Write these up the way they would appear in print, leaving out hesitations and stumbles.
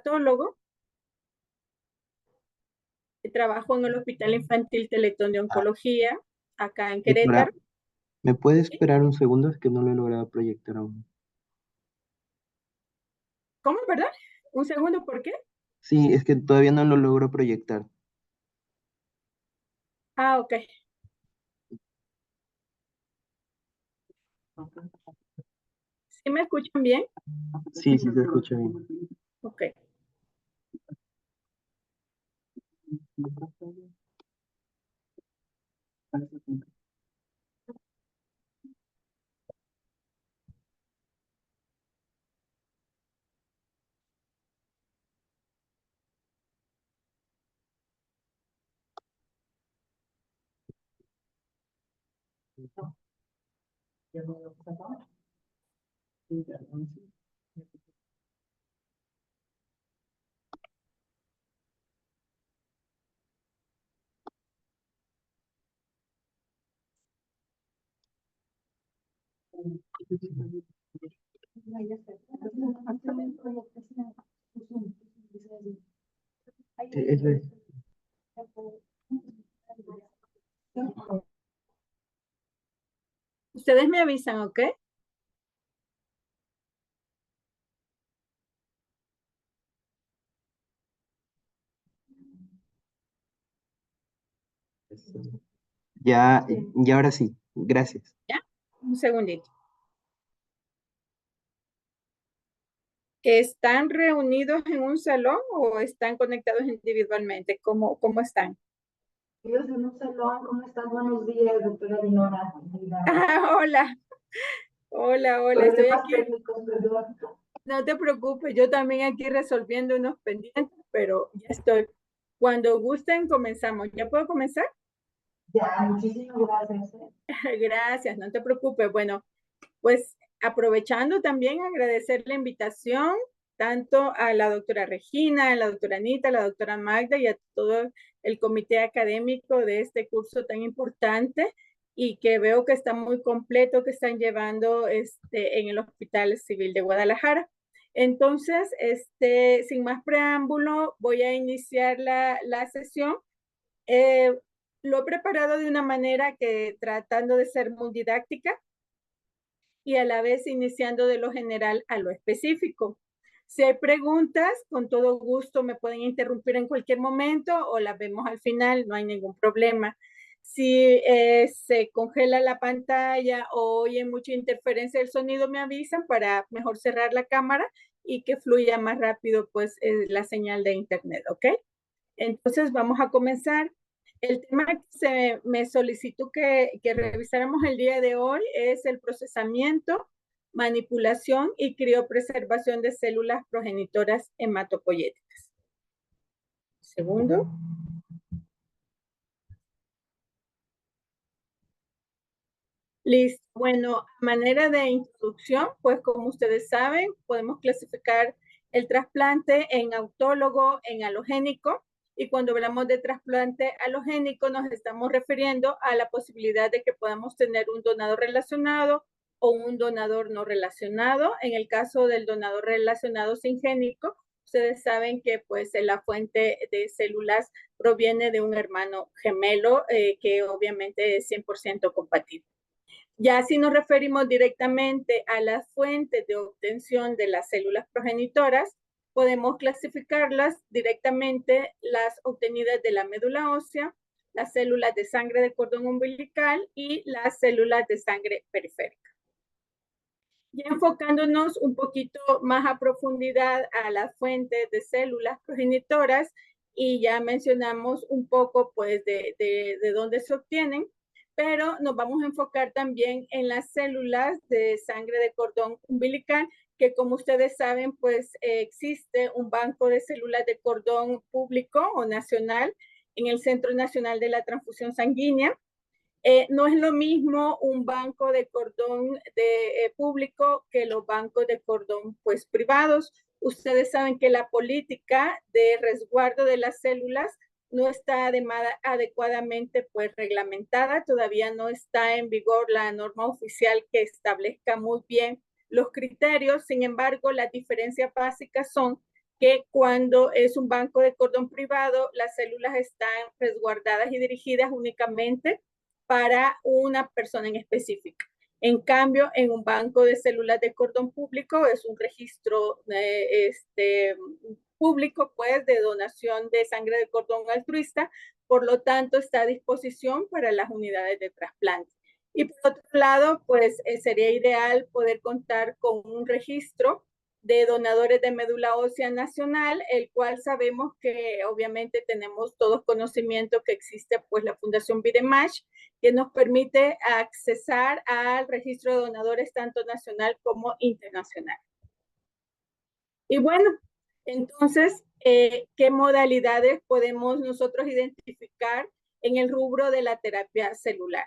hematólogo. Trabajo en el Hospital Infantil Teletón de Oncología, acá en Doctora, Querétaro. ¿me puede esperar un segundo? Es que no lo he logrado proyectar aún. ¿Cómo, verdad? Un segundo, ¿por qué? Sí, es que todavía no lo logro proyectar. Ah, ok. ¿Sí me escuchan bien? Sí, sí se escucha bien. Ok. Sí, eso es. Ustedes me avisan, ¿ok? Ya, y ahora sí, gracias. ¿Ya? Un segundito. ¿Están reunidos en un salón o están conectados individualmente? ¿Cómo están? Ellos en un salón, ¿cómo están? Buenos días, doctora Dinora. Ah, hola, hola, estoy Problemas aquí. técnicos, perdón. No te preocupes, yo también aquí resolviendo unos pendientes, pero ya estoy. Cuando gusten, comenzamos. ¿Ya puedo comenzar? Ya, muchísimas gracias. Gracias, no te preocupes. Bueno, pues aprovechando también agradecer la invitación tanto a la doctora Regina, a la doctora Anita, a la doctora Magda y a todo el comité académico de este curso tan importante y que veo que está muy completo, que están llevando en el Hospital Civil de Guadalajara. Entonces, sin más preámbulo, voy a iniciar la sesión. Eh, lo he preparado de una manera que tratando de ser muy didáctica y a la vez iniciando de lo general a lo específico. Si hay preguntas, con todo gusto me pueden interrumpir en cualquier momento o las vemos al final, no hay ningún problema. Si se congela la pantalla o oyen mucha interferencia del sonido, me avisan para mejor cerrar la cámara y que fluya más rápido pues la señal de internet, ¿ok? Entonces vamos a comenzar. El tema que se me solicitó que revisáramos el día de hoy es el procesamiento, manipulación y criopreservación de células progenitoras hematopoyéticas. Segundo. Listo. Bueno, manera de introducción, pues como ustedes saben, podemos clasificar el trasplante en autólogo, en halogénico, y cuando hablamos de trasplante halogénico nos estamos refiriendo a la posibilidad de que podamos tener un donador relacionado o un donador no relacionado. En el caso del donador relacionado singénico, ustedes saben que pues la fuente de células proviene de un hermano gemelo que obviamente es 100% compatible. Ya si nos referimos directamente a las fuentes de obtención de las células progenitoras, podemos clasificarlas directamente las obtenidas de la médula ósea, las células de sangre de cordón umbilical y las células de sangre periférica. Ya enfocándonos un poquito más a profundidad a las fuentes de células progenitoras y ya mencionamos un poco pues de dónde se obtienen, pero nos vamos a enfocar también en las células de sangre de cordón umbilical, que como ustedes saben, pues existe un banco de células de cordón público o nacional en el Centro Nacional de la Transfusión Sanguínea. No es lo mismo un banco de cordón público que los bancos de cordón pues privados. Ustedes saben que la política de resguardo de las células no está adecuadamente pues reglamentada, todavía no está en vigor la norma oficial que establezca muy bien los criterios. Sin embargo, las diferencias básicas son que cuando es un banco de cordón privado, las células están resguardadas y dirigidas únicamente para una persona en específica. En cambio, en un banco de células de cordón público es un registro público, pues, de donación de sangre de cordón altruista, por lo tanto, está a disposición para las unidades de trasplante. Y por otro lado, pues, sería ideal poder contar con un registro de donadores de médula ósea nacional, el cual sabemos que obviamente tenemos todos conocimiento que existe pues la Fundación Videmash, que nos permite accesar al registro de donadores tanto nacional como internacional. Y bueno, entonces, ¿qué modalidades podemos nosotros identificar en el rubro de la terapia celular?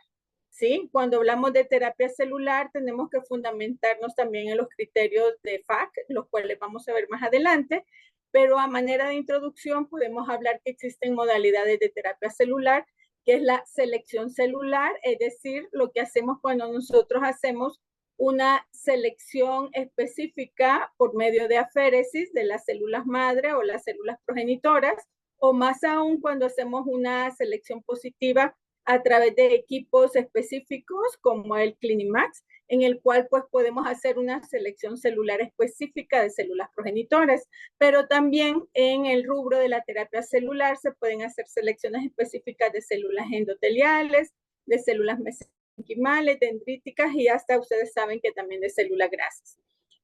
¿Sí? Cuando hablamos de terapia celular, tenemos que fundamentarnos también en los criterios de FAC, los cuales vamos a ver más adelante, pero a manera de introducción podemos hablar que existen modalidades de terapia celular, que es la selección celular, es decir, lo que hacemos cuando nosotros hacemos una selección específica por medio de aféresis de las células madre o las células progenitoras, o más aún cuando hacemos una selección positiva a través de equipos específicos como el Clinimax, en el cual pues podemos hacer una selección celular específica de células progenitoras, pero también en el rubro de la terapia celular se pueden hacer selecciones específicas de células endoteliales, de células mesenquimales, dendríticas y hasta ustedes saben que también de células grasas.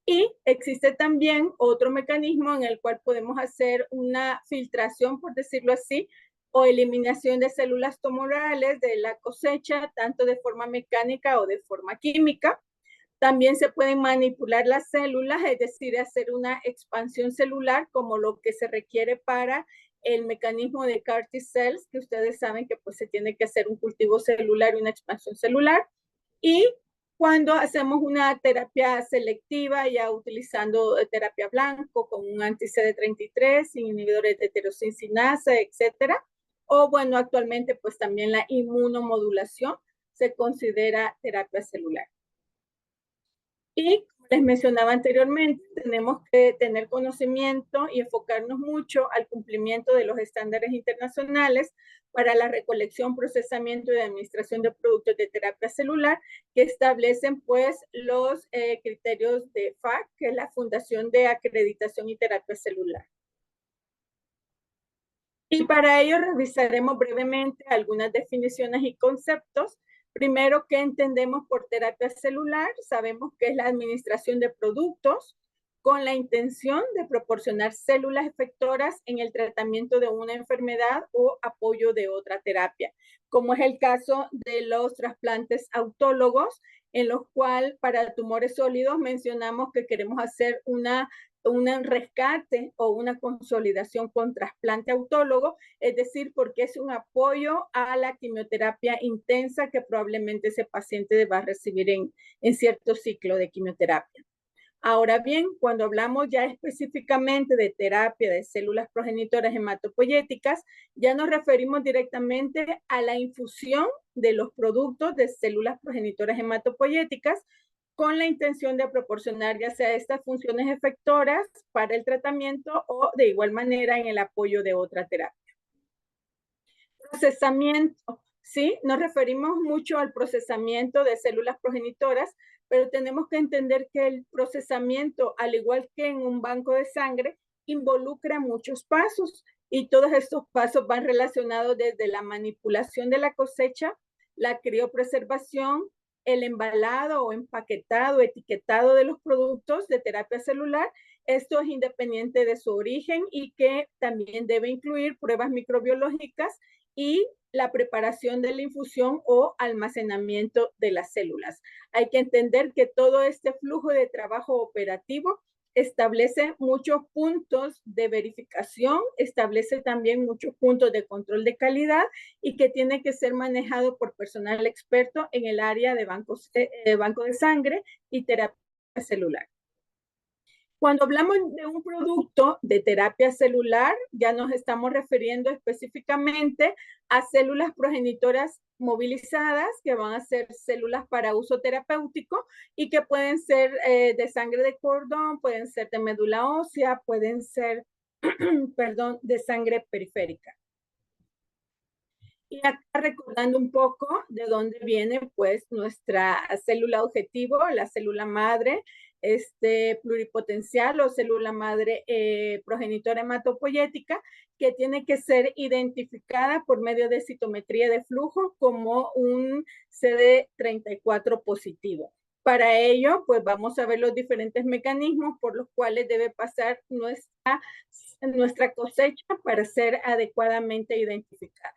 Y existe también otro mecanismo en el cual podemos hacer una filtración, por decirlo así, o eliminación de células tumorales de la cosecha, tanto de forma mecánica o de forma química. También se pueden manipular las células, es decir, hacer una expansión celular como lo que se requiere para el mecanismo de CAR T-cells, que ustedes saben que pues se tiene que hacer un cultivo celular y una expansión celular. Y cuando hacemos una terapia selectiva, ya utilizando terapia blanco con un anti-CD33, inhibidores de tirosinasa, etcétera, o bueno, actualmente pues también la inmunomodulación se considera terapia celular. Y como les mencionaba anteriormente, tenemos que tener conocimiento y enfocarnos mucho al cumplimiento de los estándares internacionales para la recolección, procesamiento y administración de productos de terapia celular que establecen pues los criterios de FAC, que es la Fundación de Acreditación y Terapia Celular. Y para ello revisaremos brevemente algunas definiciones y conceptos. Primero, ¿qué entendemos por terapia celular? Sabemos que es la administración de productos con la intención de proporcionar células efectoras en el tratamiento de una enfermedad o apoyo de otra terapia, como es el caso de los trasplantes autólogos, en los cuales para tumores sólidos mencionamos que queremos hacer un rescate o una consolidación con trasplante autólogo, es decir, porque es un apoyo a la quimioterapia intensa que probablemente ese paciente va a recibir en cierto ciclo de quimioterapia. Ahora bien, cuando hablamos ya específicamente de terapia de células progenitoras hematopoyéticas, ya nos referimos directamente a la infusión de los productos de células progenitoras hematopoyéticas con la intención de proporcionar ya sea estas funciones efectoras para el tratamiento o de igual manera en el apoyo de otra terapia. Procesamiento, ¿sí? Nos referimos mucho al procesamiento de células progenitoras, pero tenemos que entender que el procesamiento, al igual que en un banco de sangre, involucra muchos pasos y todos estos pasos van relacionados desde la manipulación de la cosecha, la criopreservación, el embalado o empaquetado, etiquetado de los productos de terapia celular. Esto es independiente de su origen y que también debe incluir pruebas microbiológicas y la preparación de la infusión o almacenamiento de las células. Hay que entender que todo este flujo de trabajo operativo establece muchos puntos de verificación, establece también muchos puntos de control de calidad y que tiene que ser manejado por personal experto en el área de banco de sangre y terapia celular. Cuando hablamos de un producto de terapia celular, ya nos estamos refiriendo específicamente a células progenitoras movilizadas, que van a ser células para uso terapéutico y que pueden ser de sangre de cordón, pueden ser de médula ósea, pueden ser perdón, de sangre periférica. Y acá recordando un poco de dónde viene pues nuestra célula objetivo, la célula madre pluripotencial o célula madre progenitora hematopoyética, que tiene que ser identificada por medio de citometría de flujo como un CD34 positivo. Para ello, pues vamos a ver los diferentes mecanismos por los cuales debe pasar nuestra cosecha para ser adecuadamente identificada.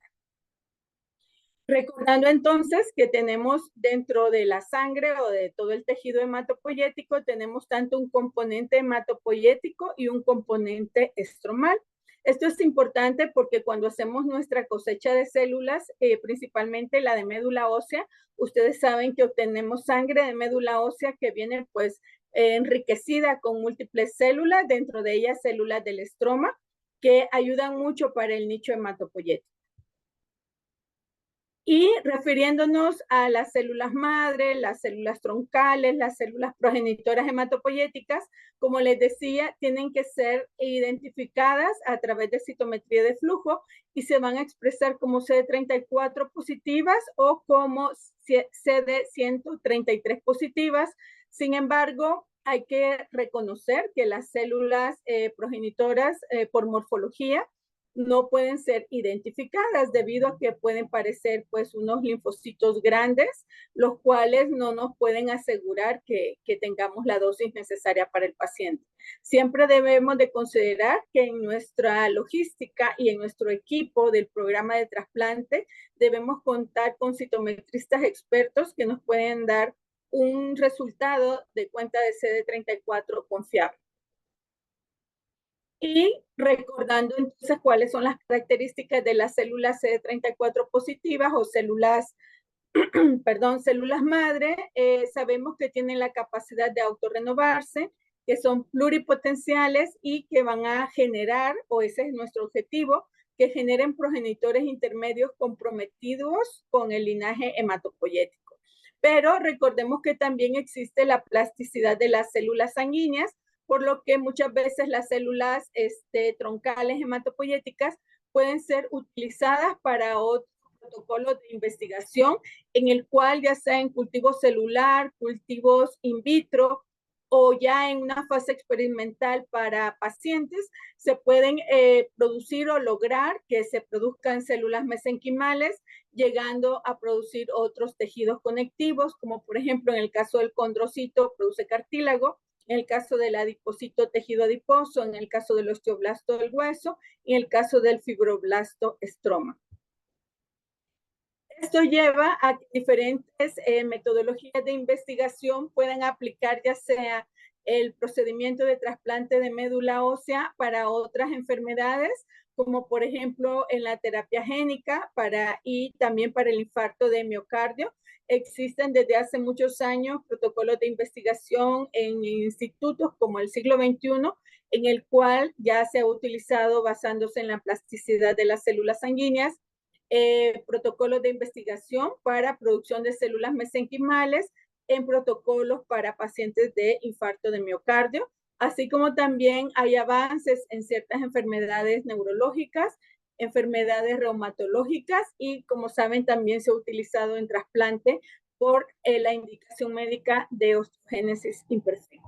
Recordando entonces que tenemos dentro de la sangre o de todo el tejido hematopoyético, tenemos tanto un componente hematopoyético y un componente estromal. Esto es importante porque cuando hacemos nuestra cosecha de células, principalmente la de médula ósea, ustedes saben que obtenemos sangre de médula ósea que viene pues enriquecida con múltiples células, dentro de ellas células del estroma, que ayudan mucho para el nicho hematopoyético. Y refiriéndonos a las células madre, las células troncales, las células progenitoras hematopoyéticas, como les decía, tienen que ser identificadas a través de citometría de flujo y se van a expresar como CD34 positivas o como CD133 positivas. Sin embargo, hay que reconocer que las células progenitoras por morfología no pueden ser identificadas debido a que pueden parecer pues unos linfocitos grandes, los cuales no nos pueden asegurar que tengamos la dosis necesaria para el paciente. Siempre debemos de considerar que en nuestra logística y en nuestro equipo del programa de trasplante debemos contar con citometristas expertos que nos pueden dar un resultado de cuenta de CD34 confiable. Y recordando entonces cuáles son las características de las células CD34 positivas o células, células madre, sabemos que tienen la capacidad de autorrenovarse, que son pluripotenciales y que van a generar, o ese es nuestro objetivo, que generen progenitores intermedios comprometidos con el linaje hematopoyético. Pero recordemos que también existe la plasticidad de las células sanguíneas, por lo que muchas veces las células troncales hematopoyéticas pueden ser utilizadas para otros protocolos de investigación, en el cual ya sea en cultivo celular, cultivos in vitro o ya en una fase experimental para pacientes, se pueden producir o lograr que se produzcan células mesenquimales, llegando a producir otros tejidos conectivos, como por ejemplo en el caso del condrocito produce cartílago, en el caso del adipocito tejido adiposo, en el caso del osteoblasto del hueso y en el caso del fibroblasto estroma. Esto lleva a que diferentes metodologías de investigación puedan aplicar ya sea el procedimiento de trasplante de médula ósea para otras enfermedades, como por ejemplo en la terapia génica y también para el infarto de miocardio. Existen desde hace muchos años protocolos de investigación en institutos como el siglo XXI, en el cual ya se ha utilizado basándose en la plasticidad de las células sanguíneas, protocolos de investigación para producción de células mesenquimales en protocolos para pacientes de infarto de miocardio, así como también hay avances en ciertas enfermedades neurológicas, enfermedades reumatológicas y, como saben, también se ha utilizado en trasplante por la indicación médica de osteogénesis imperfecta.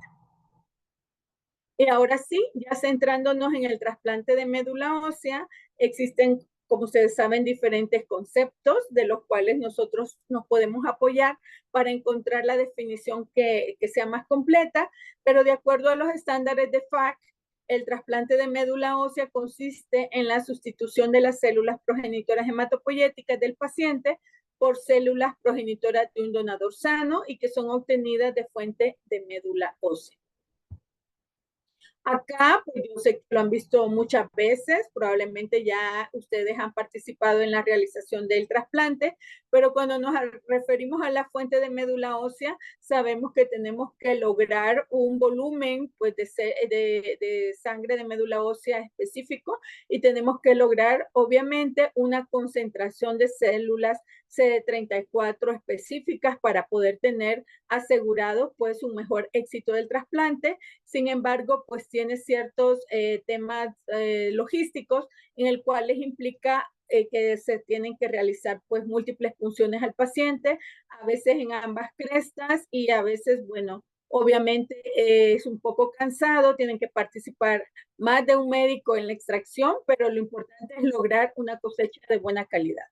Y ahora sí, ya centrándonos en el trasplante de médula ósea, existen, como ustedes saben, diferentes conceptos de los cuales nosotros nos podemos apoyar para encontrar la definición que sea más completa, pero de acuerdo a los estándares de FAC, el trasplante de médula ósea consiste en la sustitución de las células progenitoras hematopoyéticas del paciente por células progenitoras de un donador sano y que son obtenidas de fuente de médula ósea. Acá, pues yo sé que lo han visto muchas veces, probablemente ya ustedes han participado en la realización del trasplante, pero cuando nos referimos a la fuente de médula ósea, sabemos que tenemos que lograr un volumen pues, de sangre de médula ósea específico y tenemos que lograr, obviamente, una concentración de células CD34 específicas para poder tener asegurado pues un mejor éxito del trasplante. Sin embargo, pues tiene ciertos temas logísticos en el cual les implica que se tienen que realizar pues múltiples punciones al paciente, a veces en ambas crestas y a veces, bueno, obviamente es un poco cansado, tienen que participar más de un médico en la extracción, pero lo importante es lograr una cosecha de buena calidad.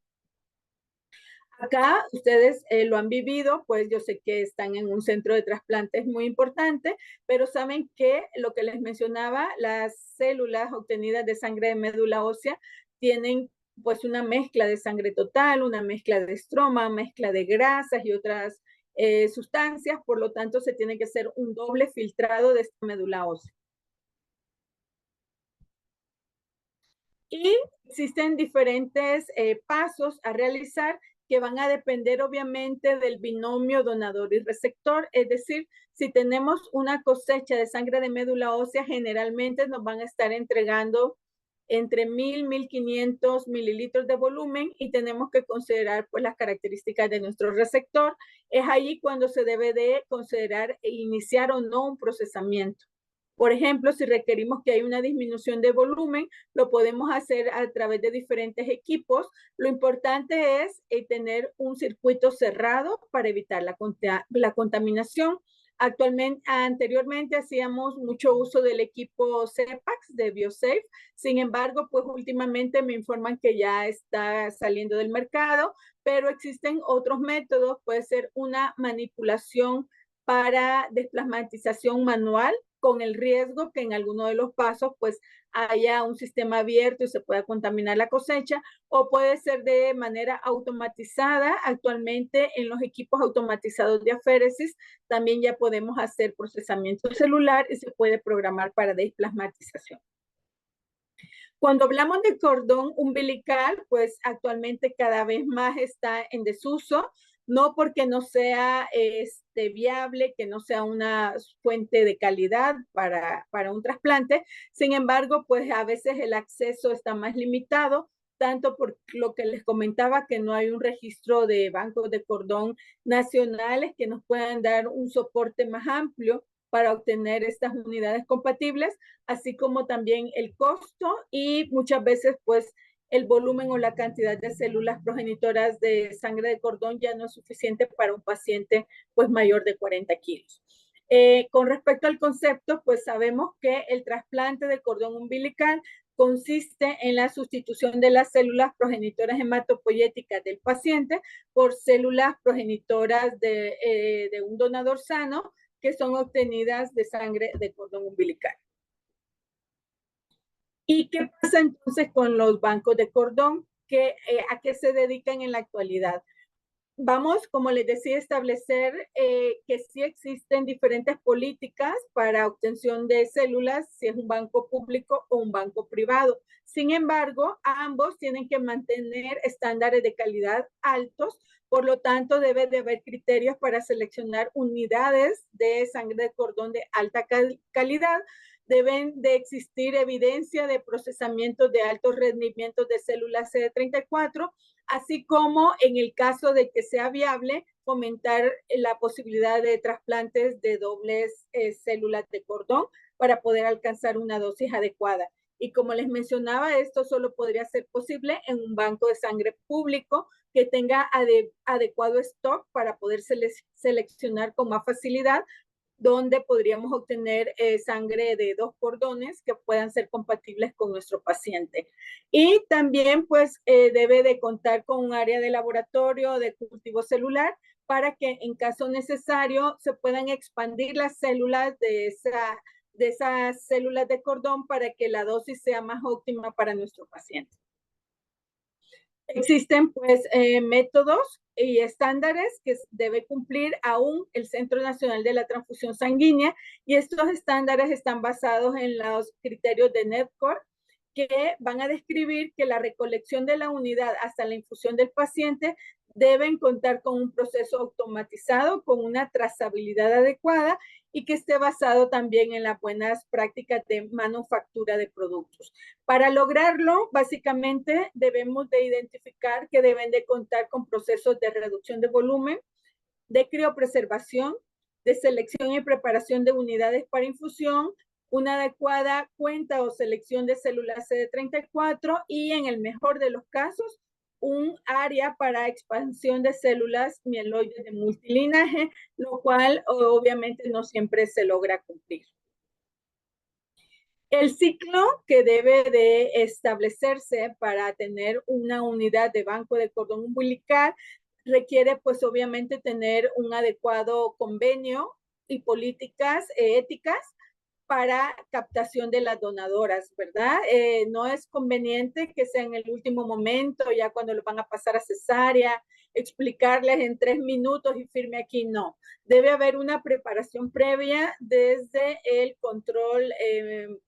Acá ustedes lo han vivido, pues yo sé que están en un centro de trasplantes muy importante, pero saben que lo que les mencionaba, las células obtenidas de sangre de médula ósea tienen pues una mezcla de sangre total, una mezcla de estroma, mezcla de grasas y otras sustancias, por lo tanto se tiene que hacer un doble filtrado de esta médula ósea. Y existen diferentes pasos a realizar que van a depender obviamente del binomio donador y receptor, es decir, si tenemos una cosecha de sangre de médula ósea, generalmente nos van a estar entregando entre 1,000 y 1,500 mililitros de volumen y tenemos que considerar pues las características de nuestro receptor. Es ahí cuando se debe de considerar iniciar o no un procesamiento. Por ejemplo, si requerimos que haya una disminución de volumen, lo podemos hacer a través de diferentes equipos. Lo importante es tener un circuito cerrado para evitar la contaminación. Anteriormente hacíamos mucho uso del equipo CEPAX de BioSafe. Sin embargo, pues últimamente me informan que ya está saliendo del mercado, pero existen otros métodos. Puede ser una manipulación para desplasmatización manual, con el riesgo que en alguno de los pasos pues haya un sistema abierto y se pueda contaminar la cosecha, o puede ser de manera automatizada. Actualmente en los equipos automatizados de aféresis también ya podemos hacer procesamiento celular y se puede programar para desplasmatización. Cuando hablamos de cordón umbilical, pues actualmente cada vez más está en desuso, no porque no sea viable, que no sea una fuente de calidad para un trasplante. Sin embargo, pues a veces el acceso está más limitado, tanto por lo que les comentaba, que no hay un registro de bancos de cordón nacionales que nos puedan dar un soporte más amplio para obtener estas unidades compatibles, así como también el costo y muchas veces pues el volumen o la cantidad de células progenitoras de sangre de cordón ya no es suficiente para un paciente pues mayor de 40 kilos. Con respecto al concepto, pues sabemos que el trasplante de cordón umbilical consiste en la sustitución de las células progenitoras hematopoyéticas del paciente por células progenitoras de un donador sano que son obtenidas de sangre de cordón umbilical. ¿Y qué pasa entonces con los bancos de cordón? ¿A qué se dedican en la actualidad? Vamos, como les decía, a establecer que sí existen diferentes políticas para obtención de células, si es un banco público o un banco privado. Sin embargo, ambos tienen que mantener estándares de calidad altos, por lo tanto, debe de haber criterios para seleccionar unidades de sangre de cordón de alta calidad. Deben de existir evidencia de procesamiento de altos rendimientos de células CD34, así como en el caso de que sea viable, fomentar la posibilidad de trasplantes de dobles células de cordón para poder alcanzar una dosis adecuada. Y como les mencionaba, esto solo podría ser posible en un banco de sangre público que tenga adecuado stock para poder seleccionar con más facilidad, donde podríamos obtener sangre de 2 cordones que puedan ser compatibles con nuestro paciente. Y también pues debe de contar con un área de laboratorio de cultivo celular para que en caso necesario se puedan expandir las células de esas células de cordón para que la dosis sea más óptima para nuestro paciente. Existen pues métodos y estándares que debe cumplir aún el Centro Nacional de la Transfusión Sanguínea, y estos estándares están basados en los criterios de NEDCOR, que van a describir que la recolección de la unidad hasta la infusión del paciente deben contar con un proceso automatizado, con una trazabilidad adecuada y que esté basado también en las buenas prácticas de manufactura de productos. Para lograrlo, básicamente debemos de identificar que deben de contar con procesos de reducción de volumen, de criopreservación, de selección y preparación de unidades para infusión, una adecuada cuenta o selección de células CD34 y, en el mejor de los casos, un área para expansión de células mieloides de multilinaje, lo cual obviamente no siempre se logra cumplir. El ciclo que debe de establecerse para tener una unidad de banco de cordón umbilical requiere, pues, obviamente, tener un adecuado convenio y políticas éticas para captación de las donadoras, ¿verdad? No es conveniente que sea en el último momento, ya cuando lo van a pasar a cesárea, explicarles en 3 minutos y firme aquí, no. Debe haber una preparación previa desde el control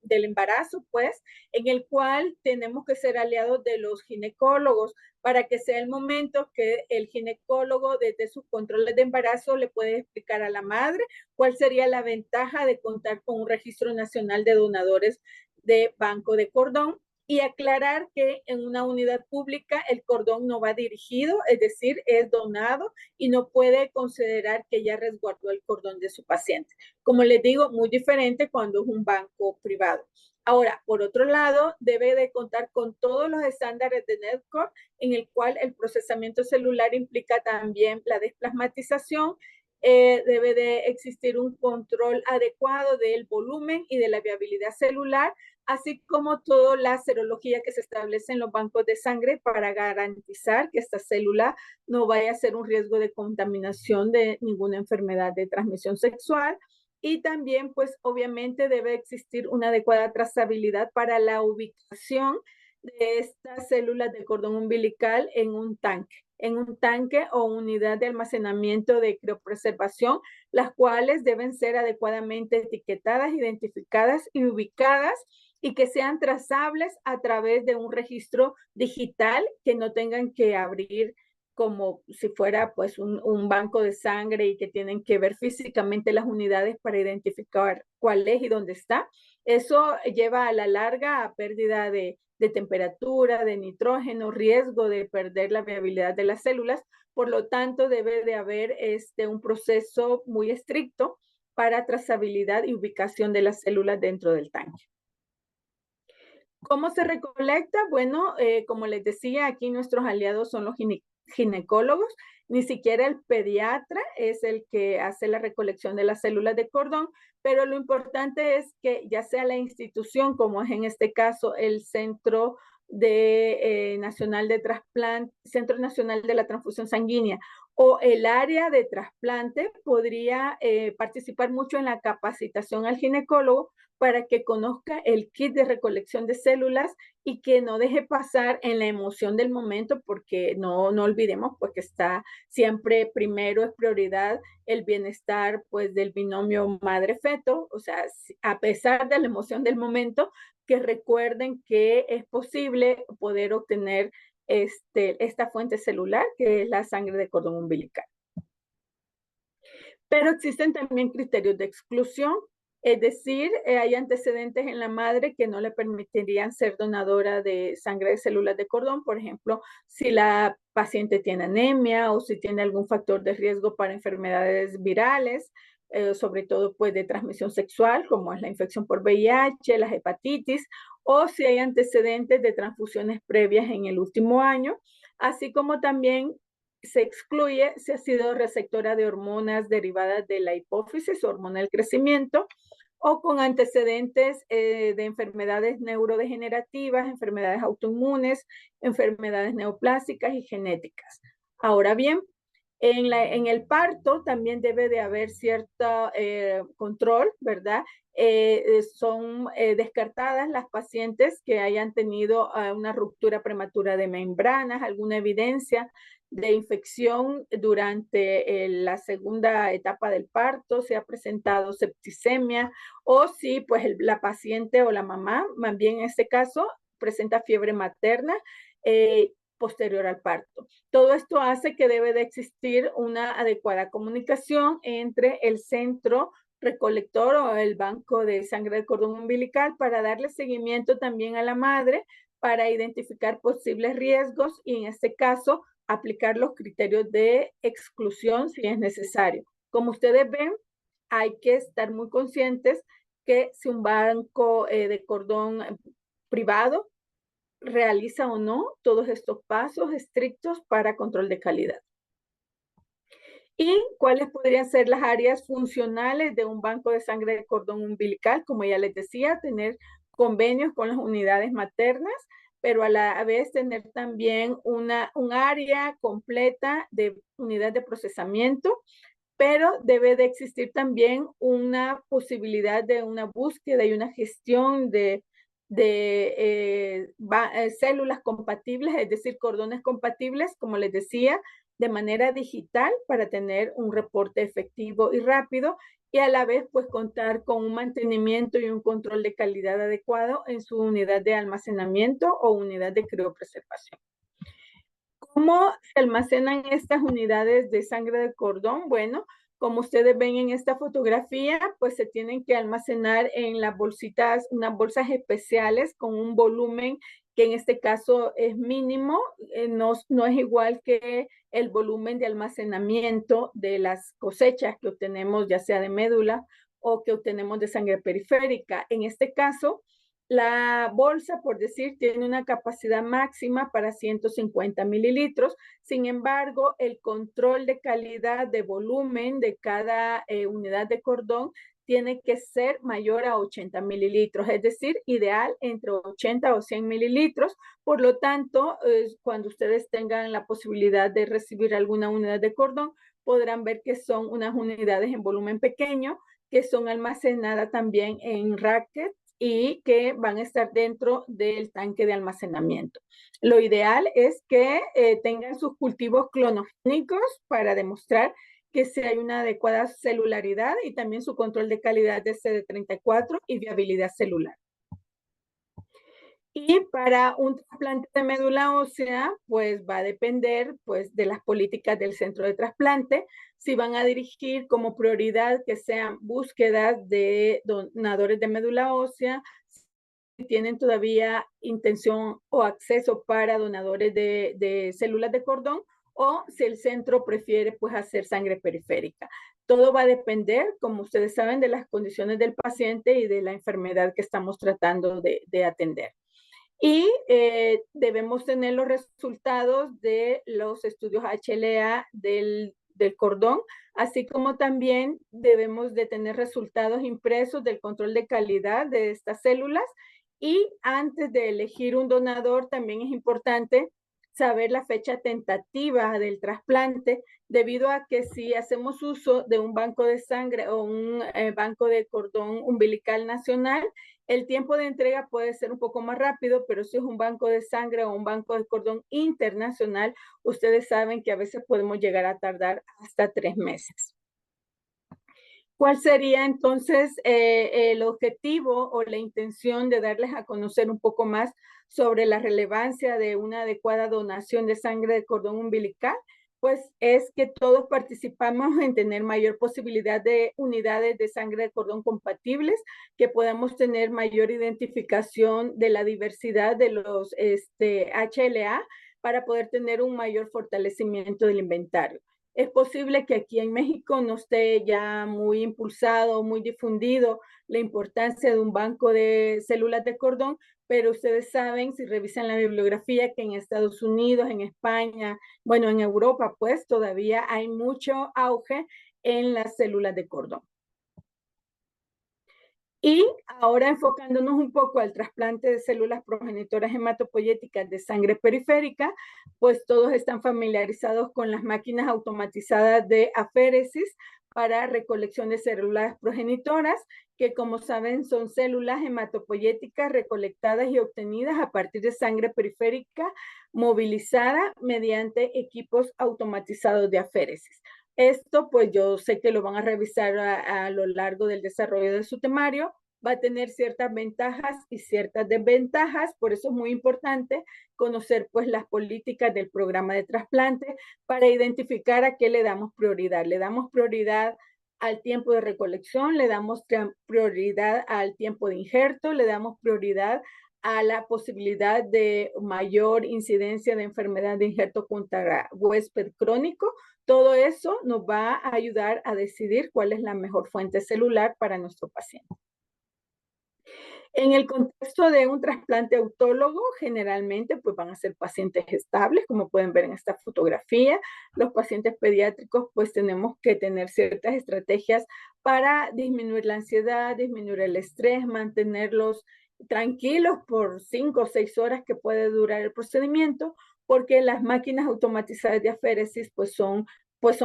del embarazo, pues, en el cual tenemos que ser aliados de los ginecólogos para que sea el momento que el ginecólogo, desde sus controles de embarazo, le puede explicar a la madre cuál sería la ventaja de contar con un registro nacional de donadores de banco de cordón, y aclarar que en una unidad pública el cordón no va dirigido, es decir, es donado y no puede considerar que ya resguardó el cordón de su paciente. Como les digo, muy diferente cuando es un banco privado. Ahora, por otro lado, debe de contar con todos los estándares de NEDCOR, en el cual el procesamiento celular implica también la desplasmatización. Debe de existir un control adecuado del volumen y de la viabilidad celular, así como toda la serología que se establece en los bancos de sangre para garantizar que esta célula no vaya a ser un riesgo de contaminación de ninguna enfermedad de transmisión sexual. Y también, pues, obviamente debe existir una adecuada trazabilidad para la ubicación de estas células de cordón umbilical en un tanque o unidad de almacenamiento de criopreservación, las cuales deben ser adecuadamente etiquetadas, identificadas y ubicadas, y que sean trazables a través de un registro digital, que no tengan que abrir como si fuera, pues, un banco de sangre y que tienen que ver físicamente las unidades para identificar cuál es y dónde está. Eso lleva a la larga a pérdida de temperatura, de nitrógeno, riesgo de perder la viabilidad de las células. Por lo tanto, debe de haber un proceso muy estricto para trazabilidad y ubicación de las células dentro del tanque. ¿Cómo se recolecta? Bueno, como les decía, aquí nuestros aliados son los ginecólogos. Ni siquiera el pediatra es el que hace la recolección de las células de cordón, pero lo importante es que ya sea la institución, como es en este caso el Centro Nacional de Trasplante, Centro Nacional de la Transfusión Sanguínea, o el área de trasplante, podría participar mucho en la capacitación al ginecólogo para que conozca el kit de recolección de células y que no deje pasar en la emoción del momento, porque no olvidemos, pues, que está siempre primero, es prioridad el bienestar, pues, del binomio madre-feto. O sea, a pesar de la emoción del momento, que recuerden que es posible poder obtener esta fuente celular, que es la sangre de cordón umbilical. Pero existen también criterios de exclusión. Es decir, hay antecedentes en la madre que no le permitirían ser donadora de sangre de células de cordón. Por ejemplo, si la paciente tiene anemia o si tiene algún factor de riesgo para enfermedades virales, sobre todo, pues, de transmisión sexual, como es la infección por VIH, las hepatitis, o si hay antecedentes de transfusiones previas en el último año, así como también se excluye si ha sido receptora de hormonas derivadas de la hipófisis, hormona del crecimiento, o con antecedentes de enfermedades neurodegenerativas, enfermedades autoinmunes, enfermedades neoplásicas y genéticas. Ahora bien, en el parto también debe de haber cierto control, ¿verdad? Son descartadas las pacientes que hayan tenido una ruptura prematura de membranas, alguna evidencia de infección durante la segunda etapa del parto, se ha presentado septicemia, o si, pues, la paciente o la mamá, más bien en este caso, presenta fiebre materna posterior al parto. Todo esto hace que debe de existir una adecuada comunicación entre el centro recolector o el banco de sangre de cordón umbilical para darle seguimiento también a la madre para identificar posibles riesgos y en este caso aplicar los criterios de exclusión si es necesario. Como ustedes ven, hay que estar muy conscientes que si un banco de cordón privado realiza o no todos estos pasos estrictos para control de calidad. ¿Y cuáles podrían ser las áreas funcionales de un banco de sangre de cordón umbilical? Como ya les decía, tener convenios con las unidades maternas, pero a la vez tener también un área completa de unidad de procesamiento, pero debe de existir también una posibilidad de una búsqueda y una gestión de células compatibles, es decir, cordones compatibles, como les decía, de manera digital para tener un reporte efectivo y rápido y a la vez pues contar con un mantenimiento y un control de calidad adecuado en su unidad de almacenamiento o unidad de criopreservación. ¿Cómo se almacenan estas unidades de sangre de cordón? Bueno, como ustedes ven en esta fotografía, pues se tienen que almacenar en las bolsitas, unas bolsas especiales con un volumen que en este caso es mínimo, no es igual que el volumen de almacenamiento de las cosechas que obtenemos ya sea de médula o que obtenemos de sangre periférica. En este caso, la bolsa, por decir, tiene una capacidad máxima para 150 mililitros. Sin embargo, el control de calidad de volumen de cada unidad de cordón tiene que ser mayor a 80 mililitros, es decir, ideal entre 80 o 100 mililitros. Por lo tanto, cuando ustedes tengan la posibilidad de recibir alguna unidad de cordón, podrán ver que son unas unidades en volumen pequeño, que son almacenadas también en rackets y que van a estar dentro del tanque de almacenamiento. Lo ideal es que tengan sus cultivos clonogénicos para demostrar que si hay una adecuada celularidad y también su control de calidad de CD34 y viabilidad celular. Y para un trasplante de médula ósea, pues va a depender pues, de las políticas del centro de trasplante, si van a dirigir como prioridad que sean búsquedas de donadores de médula ósea, si tienen todavía intención o acceso para donadores de células de cordón, o si el centro prefiere pues hacer sangre periférica. Todo va a depender, como ustedes saben, de las condiciones del paciente y de la enfermedad que estamos tratando de atender. Y debemos tener los resultados de los estudios HLA del cordón, así como también debemos de tener resultados impresos del control de calidad de estas células. Y antes de elegir un donador, también es importante saber la fecha tentativa del trasplante, debido a que si hacemos uso de un banco de sangre o un banco de cordón umbilical nacional, el tiempo de entrega puede ser un poco más rápido, pero si es un banco de sangre o un banco de cordón internacional, ustedes saben que a veces podemos llegar a tardar hasta 3 meses. ¿Cuál sería entonces el objetivo o la intención de darles a conocer un poco más sobre la relevancia de una adecuada donación de sangre de cordón umbilical? Pues es que todos participamos en tener mayor posibilidad de unidades de sangre de cordón compatibles, que podamos tener mayor identificación de la diversidad de los HLA para poder tener un mayor fortalecimiento del inventario. Es posible que aquí en México no esté ya muy impulsado, muy difundido la importancia de un banco de células de cordón, pero ustedes saben, si revisan la bibliografía, que en Estados Unidos, en España, bueno, en Europa, pues todavía hay mucho auge en las células de cordón. Y ahora enfocándonos un poco al trasplante de células progenitoras hematopoyéticas de sangre periférica, pues todos están familiarizados con las máquinas automatizadas de aféresis para recolección de células progenitoras, que como saben son células hematopoyéticas recolectadas y obtenidas a partir de sangre periférica movilizada mediante equipos automatizados de aféresis. Esto, pues yo sé que lo van a revisar a lo largo del desarrollo de su temario, va a tener ciertas ventajas y ciertas desventajas, por eso es muy importante conocer pues las políticas del programa de trasplante para identificar a qué le damos prioridad. Le damos prioridad al tiempo de recolección, le damos prioridad al tiempo de injerto, le damos prioridad a la posibilidad de mayor incidencia de enfermedad de injerto contra huésped crónico. Todo eso nos va a ayudar a decidir cuál es la mejor fuente celular para nuestro paciente. En el contexto de un trasplante autólogo, generalmente pues van a ser pacientes estables, como pueden ver en esta fotografía. Los pacientes pediátricos pues tenemos que tener ciertas estrategias para disminuir la ansiedad, disminuir el estrés, mantenerlos tranquilos por 5 o 6 horas que puede durar el procedimiento, porque las máquinas automatizadas de aféresis pues son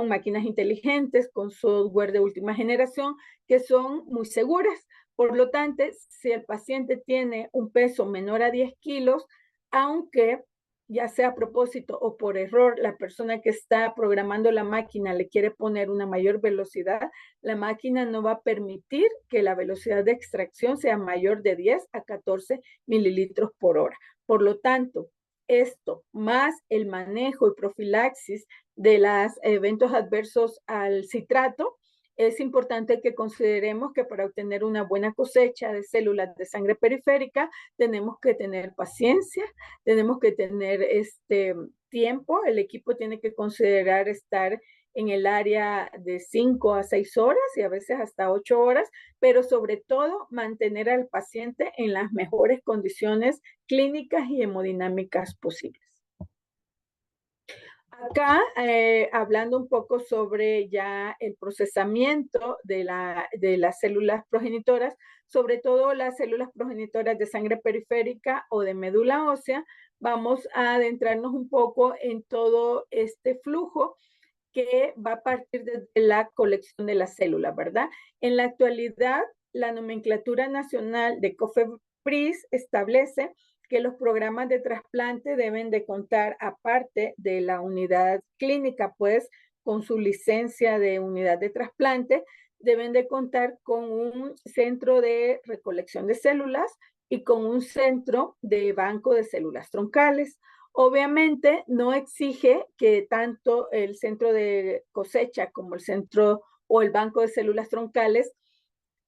máquinas inteligentes con software de última generación que son muy seguras. Por lo tanto, si el paciente tiene un peso menor a 10 kilos, aunque ya sea a propósito o por error, la persona que está programando la máquina le quiere poner una mayor velocidad, la máquina no va a permitir que la velocidad de extracción sea mayor de 10 a 14 mililitros por hora. Por lo tanto, esto más el manejo y profilaxis de los eventos adversos al citrato, es importante que consideremos que para obtener una buena cosecha de células de sangre periférica tenemos que tener paciencia, tenemos que tener tiempo, el equipo tiene que considerar estar en el área de 5 a 6 horas y a veces hasta 8 horas, pero sobre todo mantener al paciente en las mejores condiciones clínicas y hemodinámicas posibles. Acá, hablando un poco sobre ya el procesamiento de las células progenitoras, sobre todo las células progenitoras de sangre periférica o de médula ósea, vamos a adentrarnos un poco en todo este flujo que va a partir de la colección de las células, ¿verdad? En la actualidad, la nomenclatura nacional de COFEPRIS establece que los programas de trasplante deben de contar, aparte de la unidad clínica, pues con su licencia de unidad de trasplante, deben de contar con un centro de recolección de células y con un centro de banco de células troncales. Obviamente no exige que tanto el centro de cosecha como el centro o el banco de células troncales